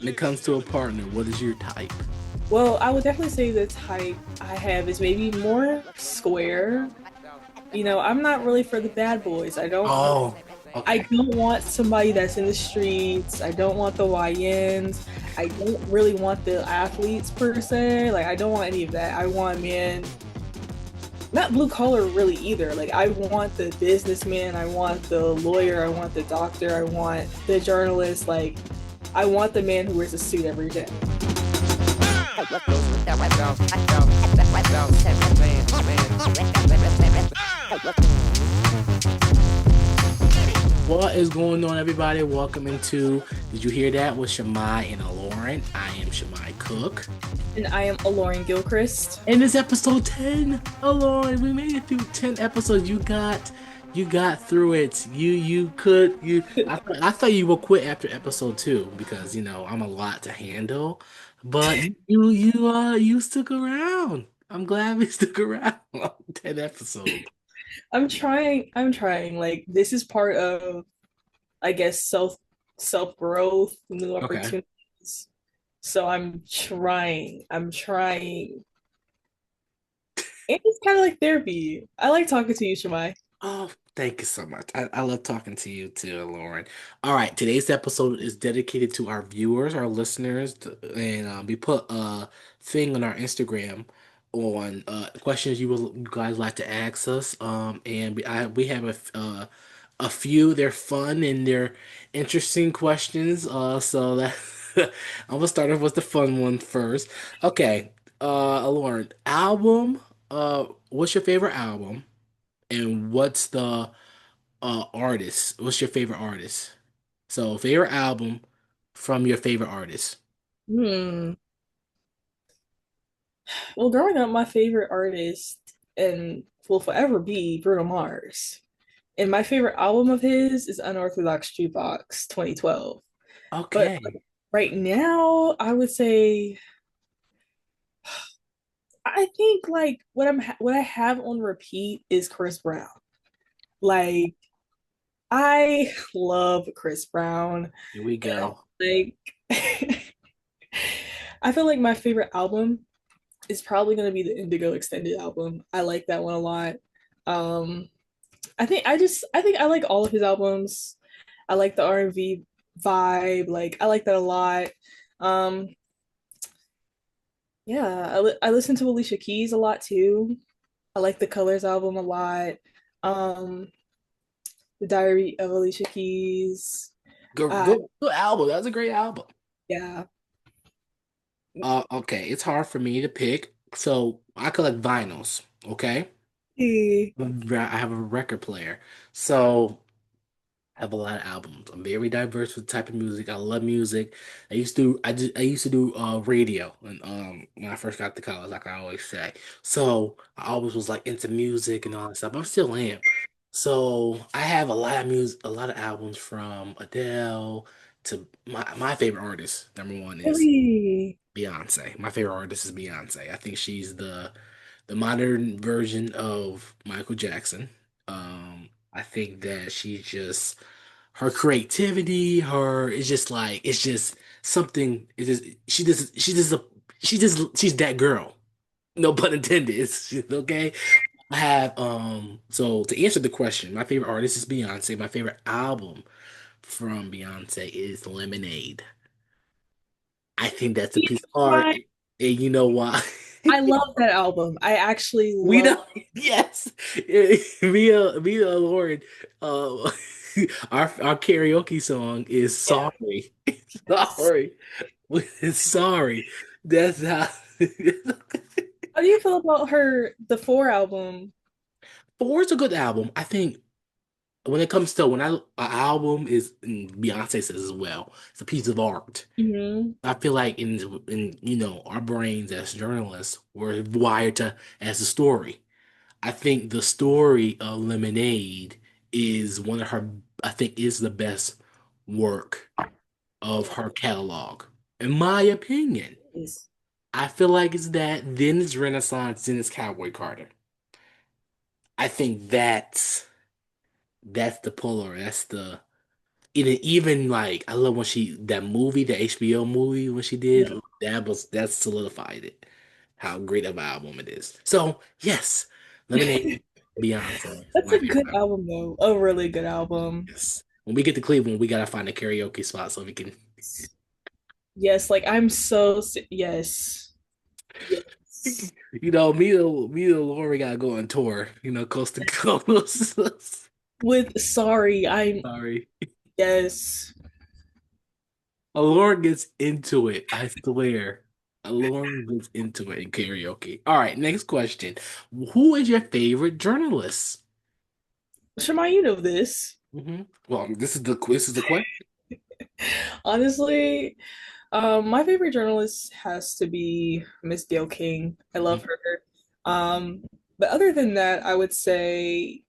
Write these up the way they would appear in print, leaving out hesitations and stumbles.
When it comes to a partner, what is your type? Well, I would definitely say the type I have is maybe more square. I'm not really for the bad boys. Oh, I okay. don't want somebody that's in the streets. I don't want the YNs. I don't really want the athletes per se. Like I don't want any of that. I want man, not blue collar really either. Like I want the businessman, I want the lawyer, I want the doctor, I want the journalist. Like I want the man who wears a suit every day. What is going on, everybody? Welcome into Did You Hear That with Shimei and Lauren? I am Shimei Cook. And I am Lauren Gilchrist. And this episode 10. Lauren, we made it through 10 episodes. You got through it. You could you I thought you would quit after episode 2 because I'm a lot to handle. But you stuck around. I'm glad we stuck around on 10 episodes. I'm trying. Like this is part of I guess self growth, new Okay. opportunities. So I'm trying. I'm trying. And it's kind of like therapy. I like talking to you, Shemai. Oh, thank you so much. I love talking to you too, Lauren. All right, today's episode is dedicated to our viewers, our listeners, and we put a thing on our Instagram on questions you guys like to ask us. And we have a few. They're fun and they're interesting questions. So that I'm gonna start off with the fun one first. Okay, Lauren, album. What's your favorite album? And what's the artist? What's your favorite artist? So favorite album from your favorite artist. Hmm. Well, growing up, my favorite artist and will forever be Bruno Mars. And my favorite album of his is Unorthodox Jukebox 2012. But Okay. right now, I would say I think like what I have on repeat is Chris Brown. Like I love Chris Brown. Here we And go. like I feel like my favorite album is probably gonna be the Indigo Extended album. I like that one a lot. Um I think I like all of his albums. I like the R&B vibe. Like I like that a lot. Um yeah, I listen to Alicia Keys a lot too. I like the Colors album a lot. Um The Diary of Alicia Keys. Good, Uh good, good album. That was a great album. yeah. Okay, it's hard for me to pick. So I collect vinyls. Okay, Eh, I have a record player. So I have a lot of albums. I'm very diverse with the type of music. I love music. I used to do radio when I first got to college, like I always say. So I always was like into music and all that stuff. I still am. So I have a lot of music, a lot of albums from Adele to my favorite artist. Number one is really? Beyonce. My favorite artist is Beyonce. I think she's the modern version of Michael Jackson. I think that she's just her creativity, her it's just like it's just something. It's just she's that girl. No pun intended. Okay. I have so to answer the question, my favorite artist is Beyonce. My favorite album from Beyonce is Lemonade. I think that's a You piece of know art. what? And you know why? I love that album. I actually We love know, yes. Mia Lord, uh, our karaoke song is yeah. sorry. Yes. Sorry. Sorry. That's how How do you feel about her the Four album? Four is a good album. I think when it comes to when an album is and Beyonce says as well, it's a piece of art. Hmm. I feel like in our brains as journalists, we're wired to as a story. I think the story of Lemonade is one of her, I think is the best work of Yeah, her catalog. In my opinion, it is. I feel like it's that, then it's Renaissance, then it's Cowboy Carter. I think that's the puller, that's the even like I love when she that movie, the HBO movie when she did that solidified it. How great of an album it is. So yes, Lemonade, Beyonce, That's my a favorite good album. album though. A really good album. Yes. When we get to Cleveland, we gotta find a karaoke spot so we can. Yes, like yes. Yes. Me and Lori gotta go on tour. Coast to coast. With Sorry, I'm Sorry. yes. Lauren gets into it. I swear. Lauren gets into it in karaoke. All right, next question. Who is your favorite journalist? Shemai, you know this. Well, this is the question. Honestly, my favorite journalist has to be Miss Gail King. I love Mhm. her. But other than that, I would say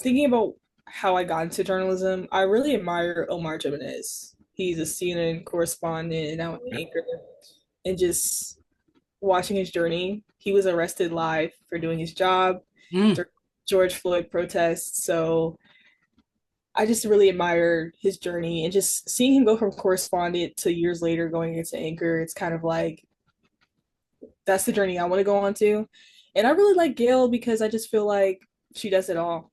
thinking about how I got into journalism, I really admire Omar Jimenez. He's a CNN correspondent and now an Okay. anchor, and just watching his journey. He was arrested live for doing his job Mm, during George Floyd protests. So I just really admire his journey and just seeing him go from correspondent to years later going into anchor. It's kind of like that's the journey I want to go on to. And I really like Gail because I just feel like she does it all.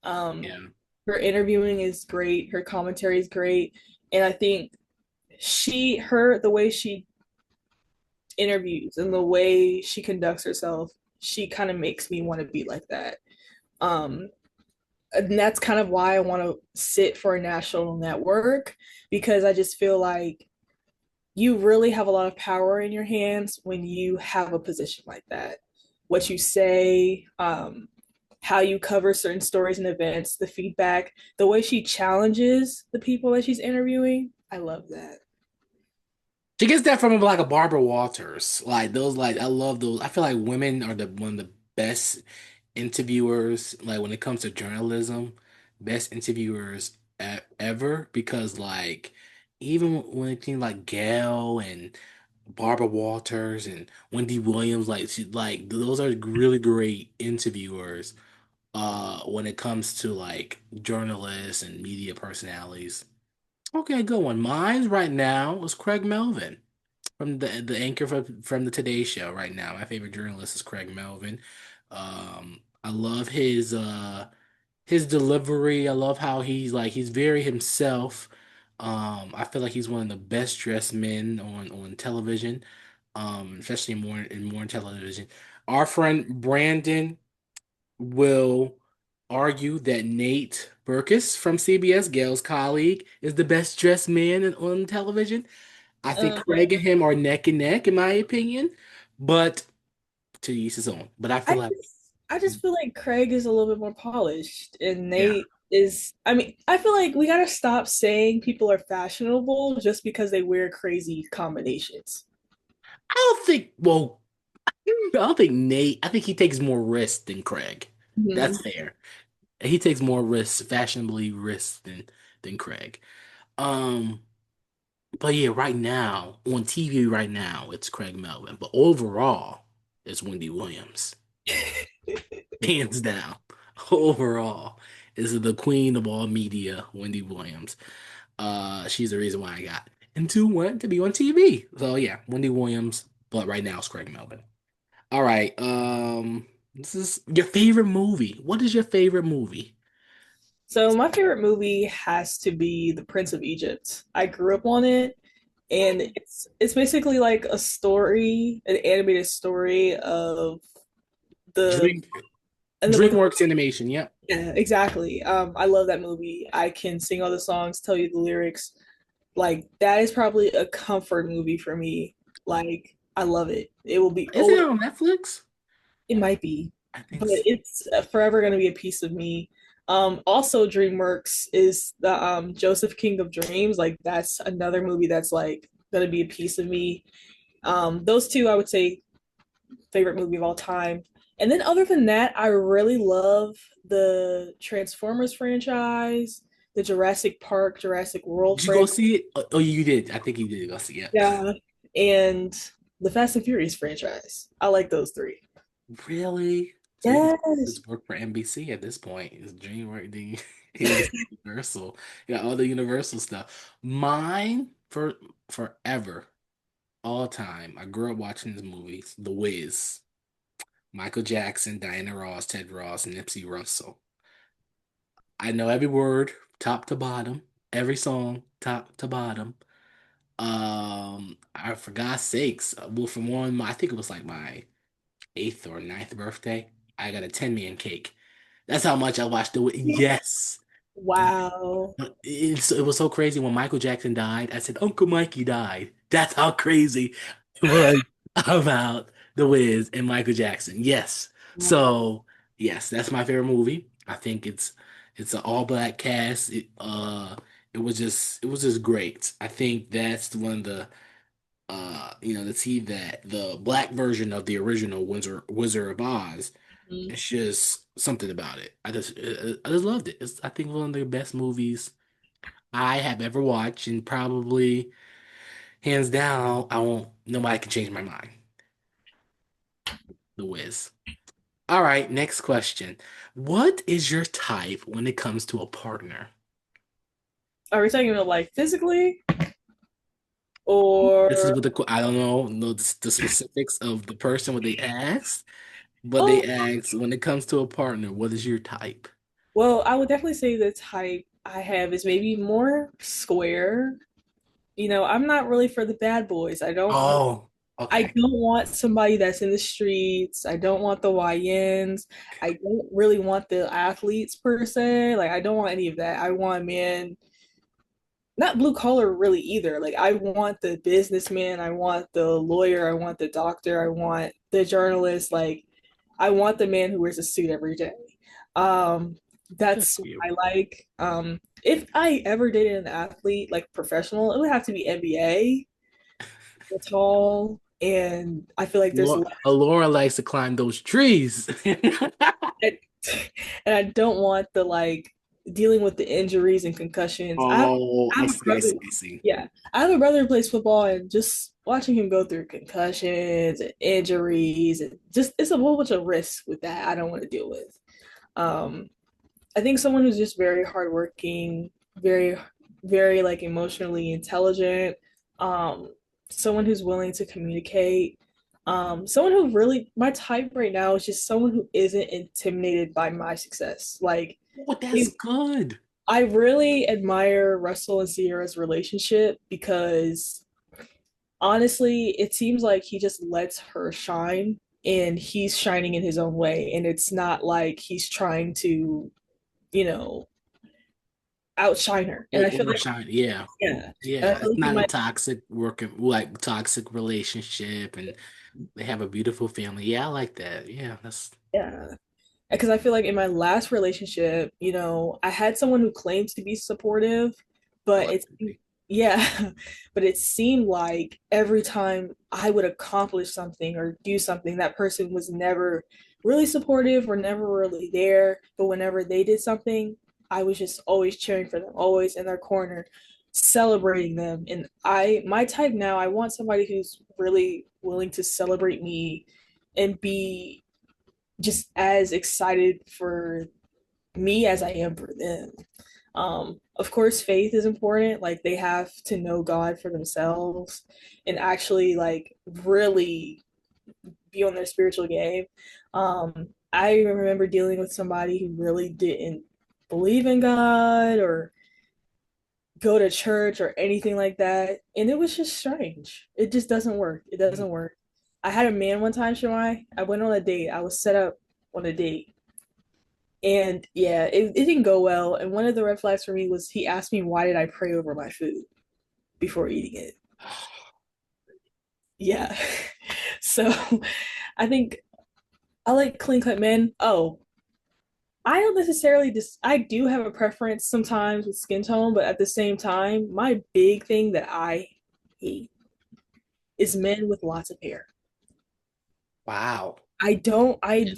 Um, yeah. her interviewing is great, her commentary is great, and I think the way she interviews and the way she conducts herself, she kind of makes me want to be like that. Um, and that's kind of why I want to sit for a national network because I just feel like you really have a lot of power in your hands when you have a position like that. What you say, how you cover certain stories and events, the feedback, the way she challenges the people that she's interviewing. I love that. She gets that from like a Barbara Walters. Like those, like I love those. I feel like women are the one of the best interviewers, like when it comes to journalism, best interviewers ever because like even when it came like Gail and Barbara Walters and Wendy Williams, like those are really great interviewers when it comes to like journalists and media personalities. Okay, good one. Mine right now is Craig Melvin from the anchor from the Today Show right now. My favorite journalist is Craig Melvin. I love his delivery. I love how he's very himself. I feel like he's one of the best dressed men on television, especially more in television. Our friend Brandon will argue that Nate Berkus from CBS, Gail's colleague, is the best dressed man on television. I think Um, Craig and him are neck and neck, in my opinion, but to each his own. But I I feel like I just feel like Craig is a little bit more polished, and yeah. Nate is. I mean, I feel like we gotta stop saying people are fashionable just because they wear crazy combinations. I don't think, well, I don't think Nate, I think he takes more risks than Craig. That's Mhm. fair. He takes more risks, fashionably risks than Craig. Um, but yeah, right now, on TV right now, it's Craig Melvin. But overall, it's Wendy Williams. Hands down. Overall, is the queen of all media, Wendy Williams. She's the reason why I got into want to be on TV. So yeah, Wendy Williams, but right now it's Craig Melvin. All right. This is your favorite movie. What is your favorite movie? So my favorite movie has to be The Prince of Egypt. I grew up on it, and it's basically like a story, an animated story of the Dream in the book of DreamWorks Animation. Yep. yeah, exactly. I love that movie. I can sing all the songs, tell you the lyrics. Like that is probably a comfort movie for me. Like I love it. It will be Is it always. on Netflix? It might be, I think but so. it's forever going to be a piece of me. Also, DreamWorks is the Joseph King of Dreams. Like that's another movie that's like going to be a piece of me. Those two, I would say, favorite movie of all time. And then other than that, I really love the Transformers franchise, the Jurassic Park, Jurassic World Did you go franchise, see it? Oh, you did. I think you did go see it. yeah, and the Fast and Furious franchise. I like those three. Really? So you can Yes. just work for NBC at this point. It's DreamWorks. He was Universal. Yeah, all the Universal stuff. Mine for forever, all time. I grew up watching these movies. The Wiz, Michael Jackson, Diana Ross, Ted Ross, and Nipsey Russell. I know every word, top to bottom, every song, top to bottom. I for God's sakes, well, from one, I think it was like my eighth or ninth birthday, I got a 10-man cake. That's how much I watched the. Yes. Wow. It was so crazy when Michael Jackson died. I said, Uncle Mikey died. That's how crazy it was about The Wiz and Michael Jackson. Yes. So, yes, that's my favorite movie. I think it's an all black cast. It was just great. I think that's one of the to see that the black version of the original Wizard of Oz. Mhm. It's just something about it. I just loved it. I think one of the best movies I have ever watched, and probably hands down, I won't. Nobody can change my mind. The Wiz. All right, next question. What is your type when it comes to a partner? Are we talking about like physically This is or what I don't know the specifics of the person what they asked, but they oh asked when it comes to a partner, what is your type? well, I would definitely say the type I have is maybe more square. I'm not really for the bad boys. Oh, I okay. don't want somebody that's in the streets. I don't want the YNs. I don't really want the athletes per se. Like I don't want any of that. I want a man, not blue collar really either. Like I want the businessman, I want the lawyer, I want the doctor, I want the journalist. Like I want the man who wears a suit every day. Um, Good that's for what you. I like. If I ever dated an athlete, like professional, it would have to be NBA. They're tall, and I feel like there's Laura likes to climb those trees. and I don't want the like dealing with the injuries and concussions. Oh, I I have a see, I brother. see, I see. Yeah, I have a brother who plays football, and just watching him go through concussions and injuries, and just it's a whole bunch of risks with that. I don't want to deal with. Um, I think someone who's just very hardworking, very, very like emotionally intelligent, um, someone who's willing to communicate, someone who really, my type right now is just someone who isn't intimidated by my success. Like, Oh, that's if good. I really admire Russell and Sierra's relationship because honestly, it seems like he just lets her shine and he's shining in his own way. And it's not like he's trying to, you know, outshine her. And I feel like, Overshine. Yeah. yeah, and I Yeah. feel It's like he not a might, toxic working, like toxic relationship, and they have a beautiful family. Yeah, I like that. Yeah, that's yeah. Because I feel like in my last relationship, I had someone who claimed to be supportive, but it's telepathy. yeah, but it seemed like every time I would accomplish something or do something, that person was never really supportive or never really there. But whenever they did something, I was just always cheering for them, always in their corner, celebrating them. And my type now, I want somebody who's really willing to celebrate me and be just as excited for me as I am for them. Of course, faith is important. Like they have to know God for themselves and actually like really be on their spiritual game. I remember dealing with somebody who really didn't believe in God or go to church or anything like that, and it was just strange. It just doesn't work. It doesn't work. I had a man one time, Shimei. I went on a date. I was set up on a date. And yeah, it didn't go well. And one of the red flags for me was he asked me why did I pray over my food before eating it. Yeah. So I think I like clean cut men. Oh, I don't necessarily I do have a preference sometimes with skin tone, but at the same time, my big thing that I hate is men with lots of hair. Wow. I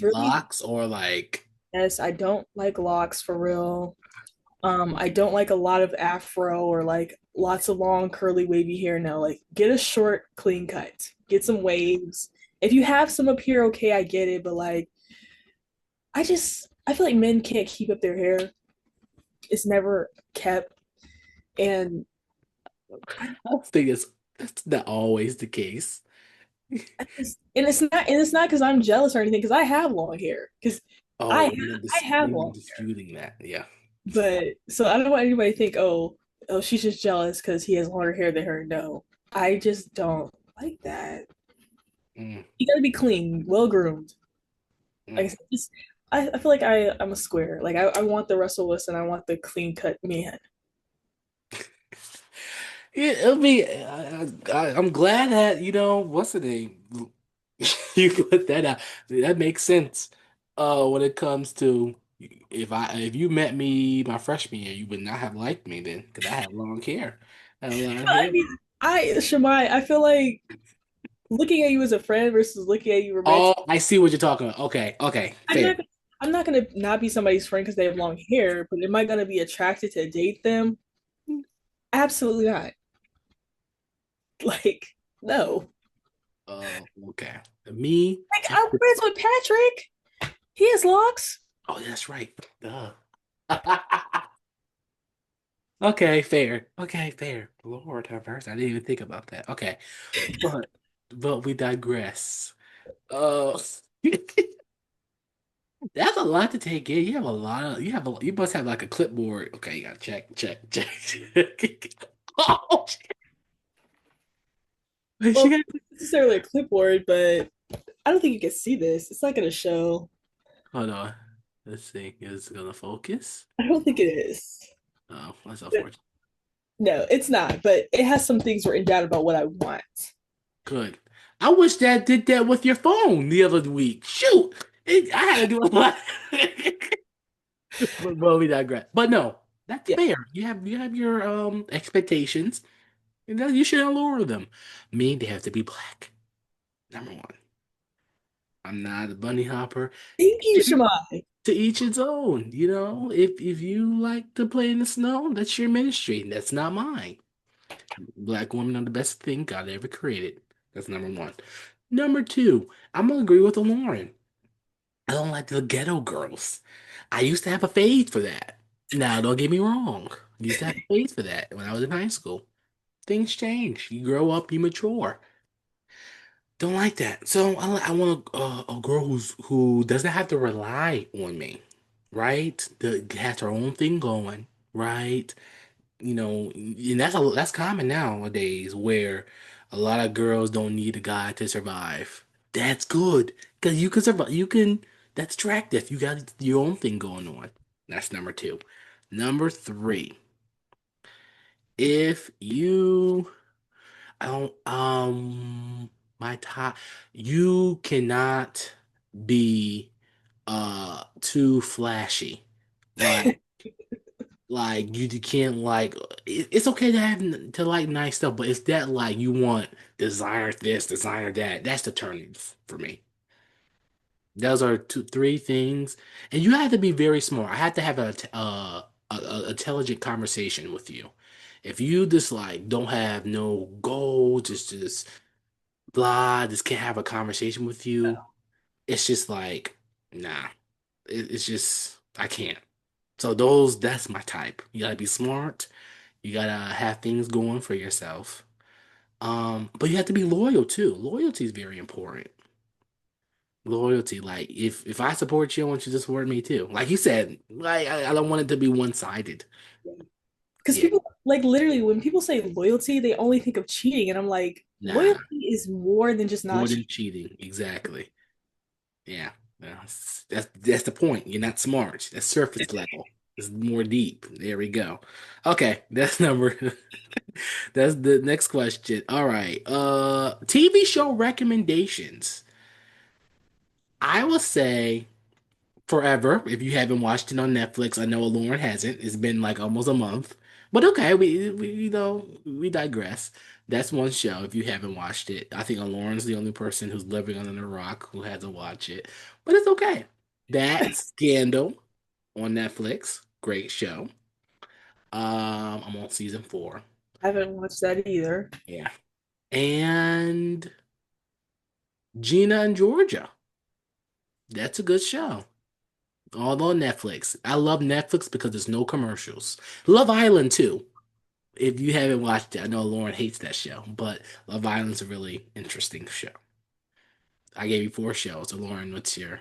really, Locks or like yes, I don't like locks for real. I don't like a lot of afro or like lots of long curly wavy hair. No, like get a short clean cut. Get some waves. If you have some up here, okay, I get it, but like I feel like men can't keep up their hair. It's never kept, and I, I think that's not always the case. and it's not because I'm jealous or anything. Because I have long hair. Because I Oh, ha- I have we're long not hair, disputing that. Yeah. but so I don't want anybody to think, oh, she's just jealous because he has longer hair than her. No, I just don't like that. Mm, You gotta be clean, well groomed. Like I mm. said, just I feel like I'm a square. Like I want the Russell Wilson. I want the clean cut man. Yeah, it'll be. I'm glad that what's the name. You put that out. That makes sense. When it comes to if you met me my freshman year, you would not have liked me then because I had long hair. I had a lot of I hair. mean, Shemai, I feel like looking at you as a friend versus looking at you Oh, romantic. I see what you're talking about. Okay, okay, I'm fair. not. I'm not gonna not be somebody's friend because they have long hair, but am I gonna be attracted to date them? Absolutely not. Like, no. Okay. Me, Like, I'm friends with Patrick. He has locks. oh, that's right. Duh. Okay, fair. Okay, fair. Lord have mercy. I didn't even think about that. Okay. But we digress. Uh that's a lot to take in. You have a lot of you must have like a clipboard. Okay, you gotta check. Oh, Well, she got not necessarily a clipboard, but I don't think you can see this. It's not gonna show. hold on. Let's see. Is it gonna focus? I don't think it is. Oh, that's unfortunate. No, it's not. But it has some things written down about what I want. Good. I wish that did that with your phone the other week. Shoot. I had to do a lot. But we digress. But no, that's Yeah. fair. You have your expectations, and then you shouldn't lower them. Me, they have to be black. Number one. I'm not a bunny hopper. Thank you, Shemai. To each its own. If you like to play in the snow, that's your ministry. That's not mine. Black women are the best thing God ever created. That's number one. Number two, I'm gonna agree with Lauren. I don't like the ghetto girls. I used to have a fade for that. Now, don't get me wrong. I used to have a fade for that when I was in high school. Things change. You grow up, you mature. Don't like that. So I want a girl who doesn't have to rely on me, right? That has her own thing going, right? And that's common nowadays where a lot of girls don't need a guy to survive. That's good because you can survive. That's attractive. You got your own thing going on. That's number two. Number three, if you, I don't, my top, you cannot be too flashy. Like you can't it's okay to to like nice stuff, but it's that like you want desire this, desire that. That's the turn for me. Those are two, three things, and you have to be very smart. I have to have a intelligent conversation with you. If you just like don't have no goals, just blah, just can't have a conversation with you, it's just like nah. It's just I can't. So that's my type. You gotta be smart. You gotta have things going for yourself. But you have to be loyal too. Loyalty is very important. Loyalty, like if I support you, I want you to support me too. Like you said, like I don't want it to be one-sided. Because Yeah, people like literally when people say loyalty, they only think of cheating, and I'm like, nah, loyalty is more than just not more than cheating. cheating. Exactly. Yeah, that's the point. You're not smart. That's surface level. It's more deep. There we go. Okay, that's number. That's the next question. All right. TV show recommendations. I will say forever. If you haven't watched it on Netflix, I know Lauren hasn't. It's been like almost a month. But okay, we digress. That's one show if you haven't watched it. I think Lauren's the only person who's living under a rock who hasn't watched it. But it's okay. That Scandal on Netflix. Great show. I'm on season 4. I haven't watched that either. Yeah. And Gina and Georgia. That's a good show. All on Netflix. I love Netflix because there's no commercials. Love Island too. If you haven't watched it, I know Lauren hates that show, but Love Island's a really interesting show. I gave you four shows. So Lauren, what's your?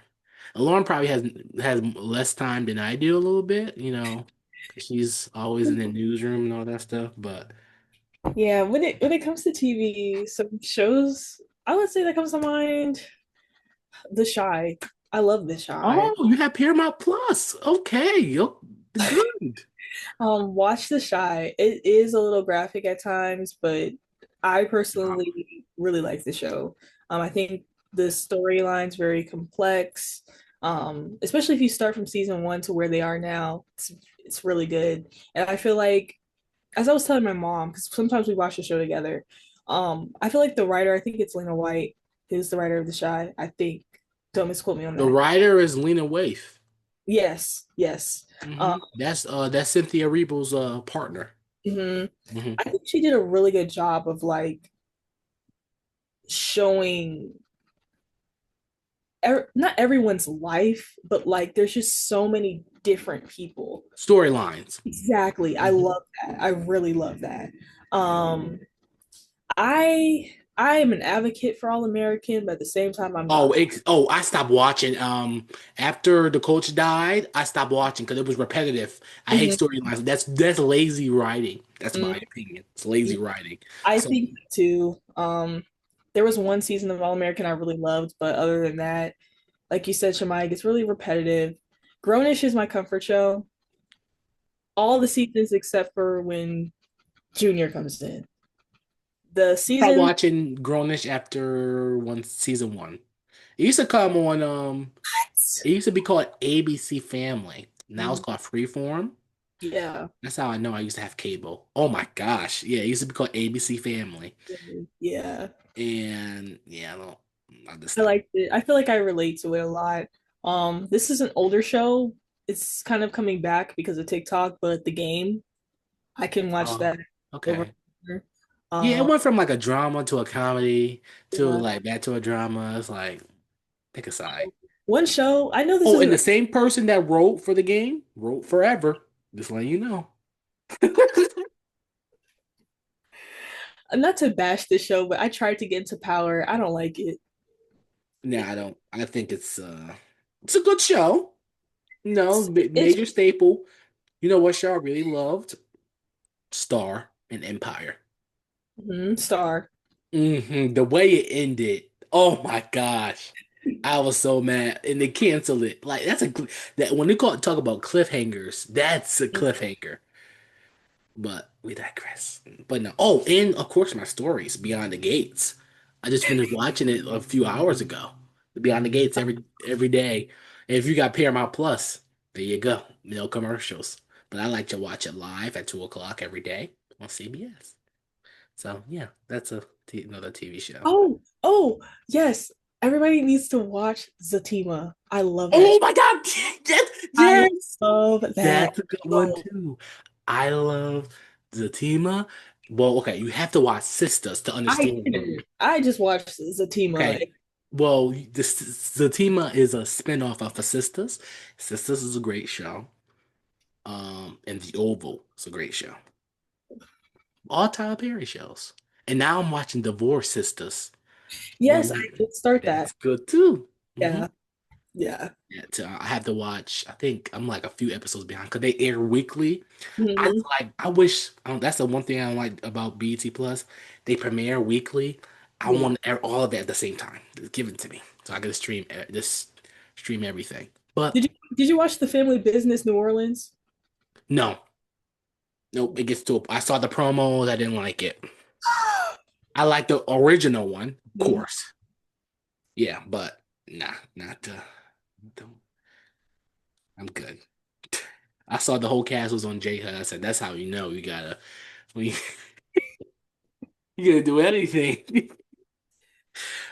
Lauren probably has less time than I do a little bit, 'cause she's always in the newsroom and all that stuff. But Yeah, when it comes to TV, some shows I would say that comes to mind, The Shy. I love The Shy. oh, you have Paramount Plus. Okay, good. Watch The Shy. It is a little graphic at times, but I Drama. personally really like the show. I think the storyline's very complex. Especially if you start from season one to where they are now, it's really good. And I feel like, as I was telling my mom, because sometimes we watch the show together, I feel like the writer, I think it's Lena White, who's the writer of The Shy. I think. Don't misquote me on The that. writer is Lena Waithe. Yes, yes. Um, That's Cynthia Erivo's partner. mhm. hmm I think she did a really good job of like showing not everyone's life, but like there's just so many different people. Storylines. Exactly. I hmm love that. I really love that. Um, I am an advocate for All American, but at the same time, I'm not. I stopped watching. After the coach died, I stopped watching because it was repetitive. I hate Mhm. storylines. That's lazy writing. That's my opinion. It's lazy writing. I So think too. There was one season of All American I really loved, but other than that, like you said, Shemai, it's really repetitive. Grownish is my comfort show. All the seasons except for when Junior comes in. The I stopped season, watching Grownish after season one. It used to come on. It used to be called ABC Family. Now it's called Freeform. yeah, That's how I know I used to have cable. Oh my gosh. Yeah, it used to be called ABC Family. yeah. And yeah, I just I stopped. liked it. I feel like I relate to it a lot. This is an older show. It's kind of coming back because of TikTok, but the game, I can watch Oh, that over okay. and over. Yeah, it Um, went from like a drama to a comedy to yeah. like back to a drama. It's like pick a side. One show, I know this Oh, and isn't the same person that wrote for the game wrote forever. Just letting you know. not to bash this show, but I tried to get into Power. I don't like it. Nah, I don't. I think it's a good show. No, It's major staple. You know what show I really loved? Star and Empire. Star. The way it ended. Oh my gosh. I was so mad, and they canceled it. Like that when they talk about cliffhangers, that's a cliffhanger. But we digress. But no. Oh, and of course my stories Beyond the Gates. I just finished watching it a few hours ago. Beyond the Gates every day. And if you got Paramount Plus, there you go. No commercials. But I like to watch it live at 2 o'clock every day on CBS. So yeah, that's another TV show. Oh, yes. Everybody needs to watch Zatima. I love that. Oh my God! I Yes, love that that's a good one show. too. I love Zatima. Well, okay, you have to watch Sisters to I understand her. didn't. I just watched Zatima. Okay, well, Zatima is a spinoff of Sisters. Sisters is a great show. And The Oval is a great show. All Tyler Perry shows. And now I'm watching Divorce Sisters on Yes, I Netflix. did start that. That's good too. Yeah, yeah. Yeah, I have to watch. I think I'm like a few episodes behind because they air weekly. hmm I wish that's the one thing I don't like about BET Plus. They premiere weekly. I Yeah. want all of it at the same time. Just give it to me so I can just stream everything. But Did you watch the Family Business New Orleans? no, nope. It gets to. I saw the promos. I didn't like it. I like the original one, of Mhm. course. Yeah, but nah, not. I'm good. I saw the whole cast was on J Hud. I said, "That's how you know you gotta we you gotta do anything."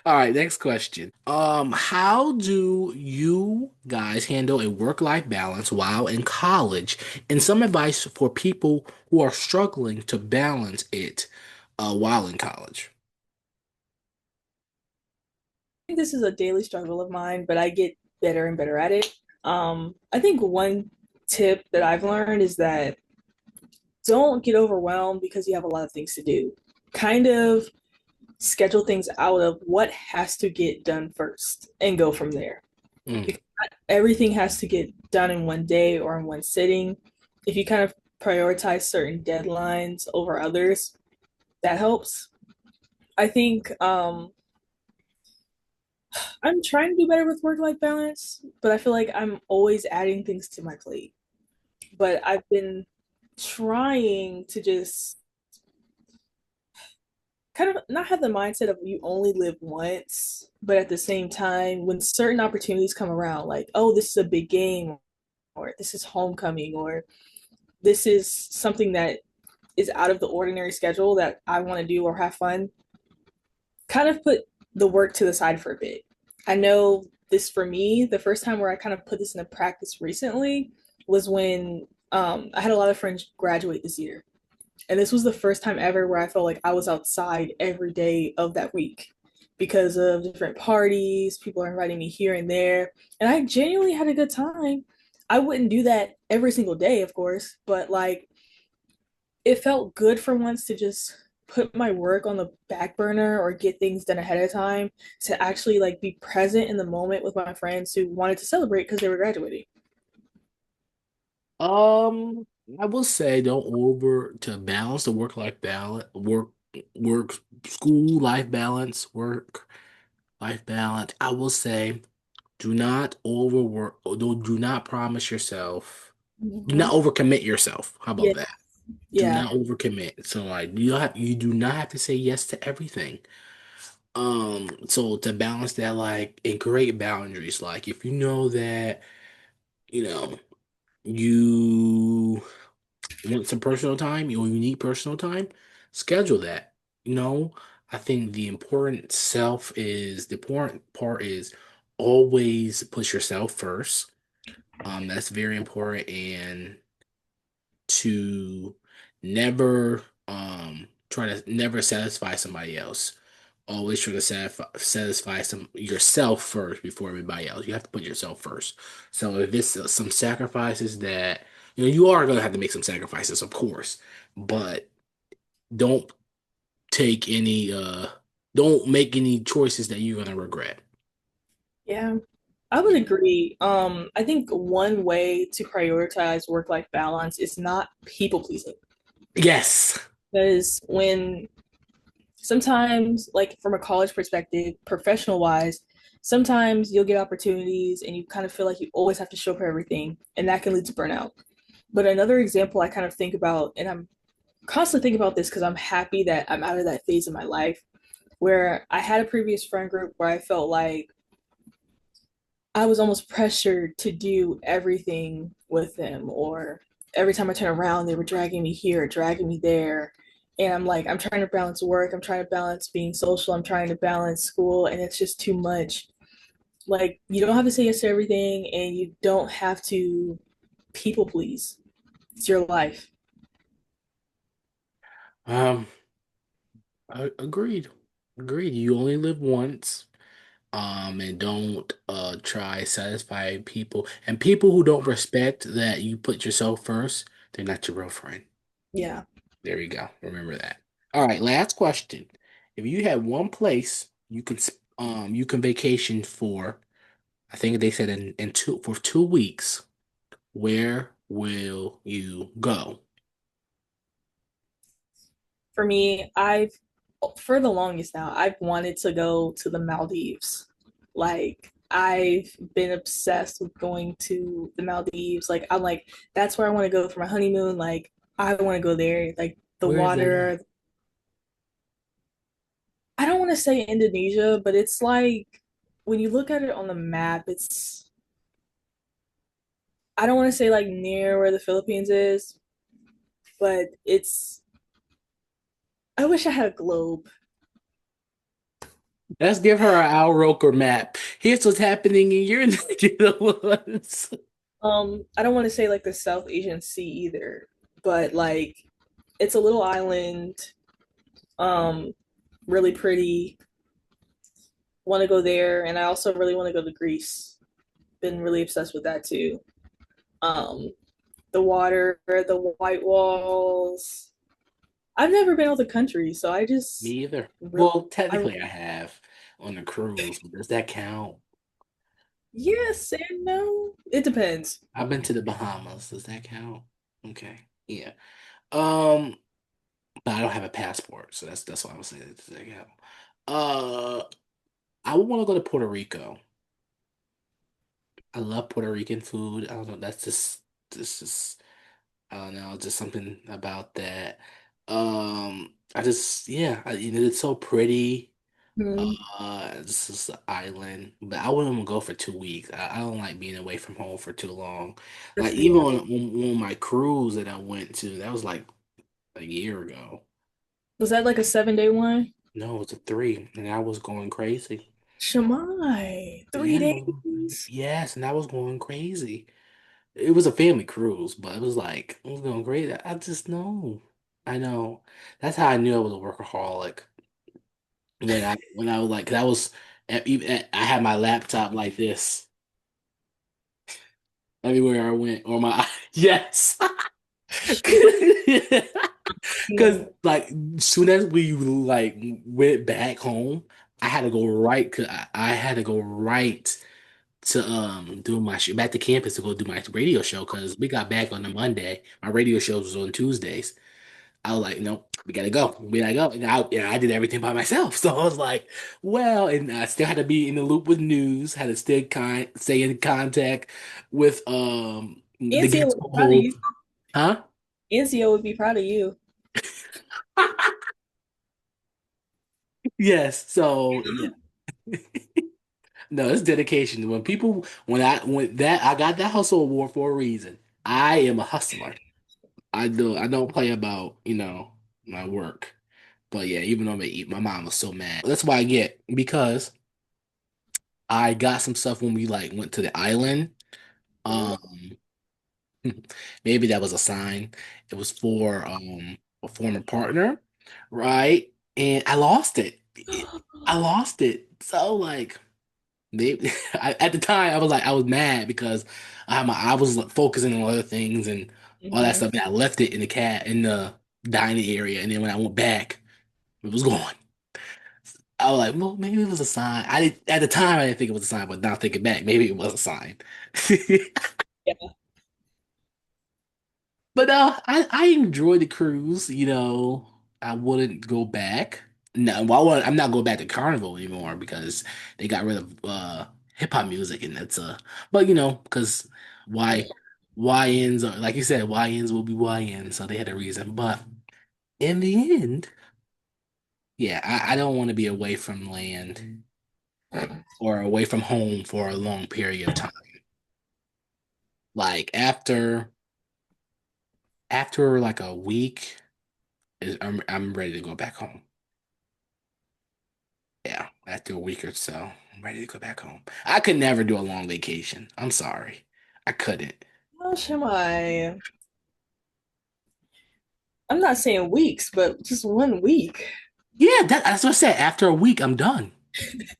All right, next question. How do you guys handle a work-life balance while in college? And some advice for people who are struggling to balance it while in college. I think this is a daily struggle of mine, but I get better and better at it. I think one tip that I've learned is that don't get overwhelmed because you have a lot of things to do. Kind of schedule things out of what has to get done first and go from there. Mm. Because not everything has to get done in one day or in one sitting. If you kind of prioritize certain deadlines over others, that helps. I think I'm trying to do better with work life balance, but I feel like I'm always adding things to my plate. But I've been trying to just kind of not have the mindset of you only live once, but at the same time, when certain opportunities come around, like, oh, this is a big game, or this is homecoming, or this is something that is out of the ordinary schedule that I want to do or have fun, kind of put the work to the side for a bit. I know this for me, the first time where I kind of put this into practice recently was when I had a lot of friends graduate this year. And this was the first time ever where I felt like I was outside every day of that week because of different parties, people are inviting me here and there. And I genuinely had a good time. I wouldn't do that every single day, of course, but like it felt good for once to just put my work on the back burner or get things done ahead of time to actually like be present in the moment with my friends who wanted to celebrate because they were graduating. Um, I will say don't over to balance the work-life balance, work, school life balance, work life balance. I will say do not overwork, do not promise yourself, do Mm-hmm. not overcommit yourself. How Yeah, about that? Do yeah, not overcommit. So like you do not have to say yes to everything. So to balance that, like, and create boundaries. Like if you know that, you know, you want some personal time, you need personal time, schedule that. You know, I think the important part is always put yourself first. That's very important, and to never try to never satisfy somebody else. Always try to satisfy yourself first before everybody else. You have to put yourself first. So if it's some sacrifices that you are gonna have to make some sacrifices, of course, but don't take any don't make any choices that you're gonna regret. yeah. I would agree. I think one way to prioritize work-life balance is not people pleasing. Yes. Because when sometimes, like from a college perspective, professional wise, sometimes you'll get opportunities and you kind of feel like you always have to show up for everything, and that can lead to burnout. But another example I kind of think about, and I'm constantly thinking about this because I'm happy that I'm out of that phase of my life where I had a previous friend group where I felt like I was almost pressured to do everything with them, or every time I turn around, they were dragging me here, dragging me there. And I'm like, I'm trying to balance work, I'm trying to balance being social, I'm trying to balance school, and it's just too much. Like, you don't have to say yes to everything, and you don't have to people please. It's your life. Um, agreed. Agreed. You only live once. And don't try satisfy people. And people who don't respect that you put yourself first, they're not your real friend. Yeah. There you go. Remember that. All right, last question. If you had one place you can vacation for, I think they said in 2 weeks, where will you go? For me, for the longest now, I've wanted to go to the Maldives. Like, I've been obsessed with going to the Maldives. Like, I'm like, that's where I want to go for my honeymoon. Like, I want to go there. Like, the Where is that at? water. I don't want to say Indonesia, but it's like, when you look at it on the map, I don't want to say like near where the Philippines is, but I wish I had a globe. Let's give her an Roker map. Here's what's happening in your neck of the woods. I don't want to say like the South Asian Sea either, but like it's a little island, um, really pretty. Want to go there, and I also really want to go to Greece. been really obsessed with that too. Um, the water, the white walls. I've never been out the country, so I Me just either. really, Well, I technically I have on a cruise, but does that count? yes and no. It depends. I've been to the Bahamas. Does that count? Okay. Yeah. Um, but I don't have a passport, so that's why I was saying does that count? Uh, I would want to go to Puerto Rico. I love Puerto Rican food. I don't know. This just I don't know, just something about that. I just yeah, it's so pretty. Hmm. This is an island, but I wouldn't go for 2 weeks. I don't like being away from home for too long. For Like even sure. on my cruise that I went to, that was like a year ago. Was that like a 7 day one? No, it's a three, and I was going crazy. Shemai, three Yeah, days. yes, and I was going crazy. It was a family cruise, but it was like I was going crazy. I just know. I know. That's how I knew I was a workaholic when I was like, 'cause I was I had my laptop like this everywhere I went, or my yes, because Yeah. like soon as we like went back home, I had to go right. Cause I had to go right to do my back to campus to go do my radio show because we got back on the Monday. My radio show was on Tuesdays. I was like, nope, we gotta go. We gotta go. And I did everything by myself. So I was like, well, and I still had to be in the loop with news, had to stay in contact with the NCO guest would be proud of co-host. you. Huh? NCO would be proud of you. Yes. So yeah. No, it's dedication. When I got that hustle award for a reason. I am a hustler. I don't play about, my work. But yeah, even though my mom was so mad. That's why I get because I got some stuff when we like went to the island. Um, maybe that was a sign. It was for a former partner, right? And I lost it. I lost it. So like maybe at the time I was like I was mad because I was like, focusing on other things and all that Hmm. stuff. And I left it in the dining area, and then when I went back, it was gone. I was like, well, maybe it was a sign. I did At the time I didn't think it was a sign, but now thinking back, maybe it was a sign. Yeah. But I enjoyed the cruise. I wouldn't go back. No, well, I'm not going back to Carnival anymore because they got rid of hip hop music, and that's But because why YNs are like you said, YNs will be YNs, so they had a reason. But in the end, yeah, I don't want to be away from land or away from home for a long period of time. Like after like a week, I'm ready to go back home. Yeah, after a week or so, I'm ready to go back home. I could never do a long vacation. I'm sorry. I couldn't. Well, Shemai, I'm not saying weeks, but just 1 week. Yeah, that's what I said. After a week, I'm done.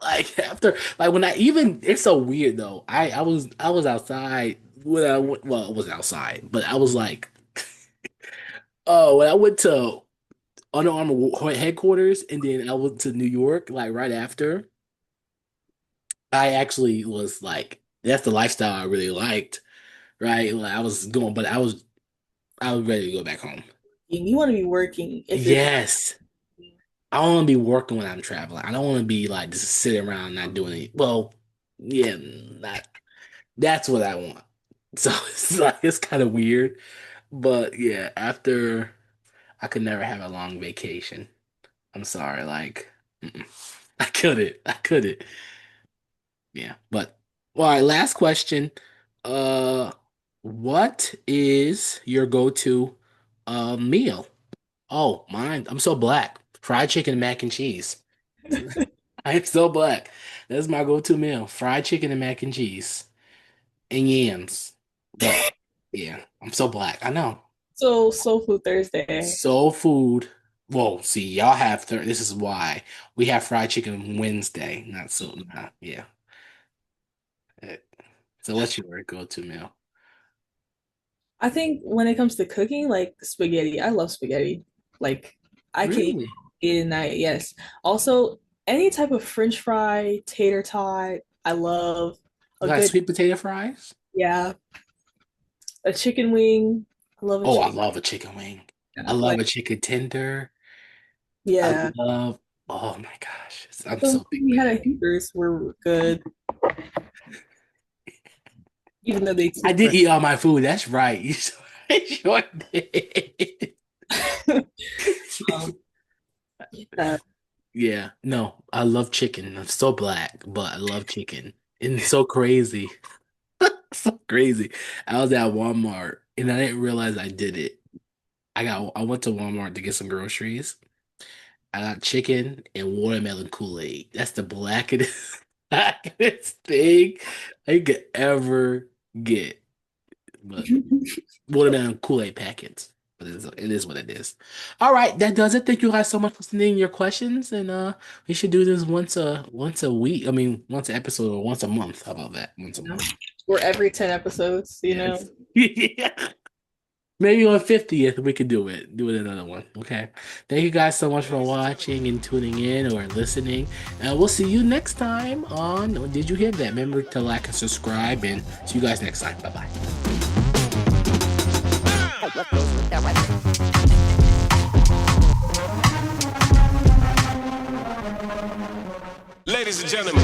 Like after, like when I even, it's so weird though. I was outside when well, I wasn't outside, but I was like, oh, when I went to Under Armour headquarters, and then I went to New York, like right after. I actually was like, that's the lifestyle I really liked, right? Like I was going, but I was ready to go back home. You want to be working if you're traveling. Yes. I want to be working when I'm traveling. I don't want to be like just sitting around not doing it. Well, yeah, that's what I want. So it's like it's kind of weird, but yeah, after I could never have a long vacation. I'm sorry, like mm-mm. I couldn't. I couldn't. Yeah, but all right, last question. Uh, what is your go-to meal? Oh, mine. I'm so black. Fried chicken and mac and cheese. I'm so black. That's my go-to meal. Fried chicken and mac and cheese and yams. But yeah, I'm so black. I know. So Soul Food Thursday. Soul food. Whoa, see, y'all have this is why we have fried chicken Wednesday. Not so, nah, yeah. So what's your go-to meal? I think when it comes to cooking, like spaghetti, I love spaghetti. Like I can eat Really? it at night, yes. Also, any type of French fry, tater tot, I love a Like good, sweet potato fries? yeah, a chicken wing. I love a Oh, I chicken. love a chicken wing. I Yeah, love like a chicken tender. I yeah. love, oh my gosh. I'm The ones so big we had fan. at Hooters were good, even though they I taste did different. eat all my food. That's right. You sure did. Um, yeah. Yeah, no, I love chicken. I'm so black, but I love chicken. And it's so crazy. So crazy. I was at Walmart and I didn't realize I did it. I went to Walmart to get some groceries. I got chicken and watermelon Kool-Aid. That's the blackest, blackest thing I could ever get. But watermelon Kool-Aid packets. But it is what it is. All right, that does it. Thank you guys so much for sending your questions, and we should do this once a week. I mean, once an episode or once a month. How about that? Once a You know? month. Or every 10 episodes, you know. Yes. Yeah. Maybe on 50th we could do it. Do it another one. Okay. Thank you guys so much for watching and tuning in or listening. And we'll see you next time on Did You Hear That? Remember to like and subscribe and see you guys next time. Bye bye. Ladies and gentlemen.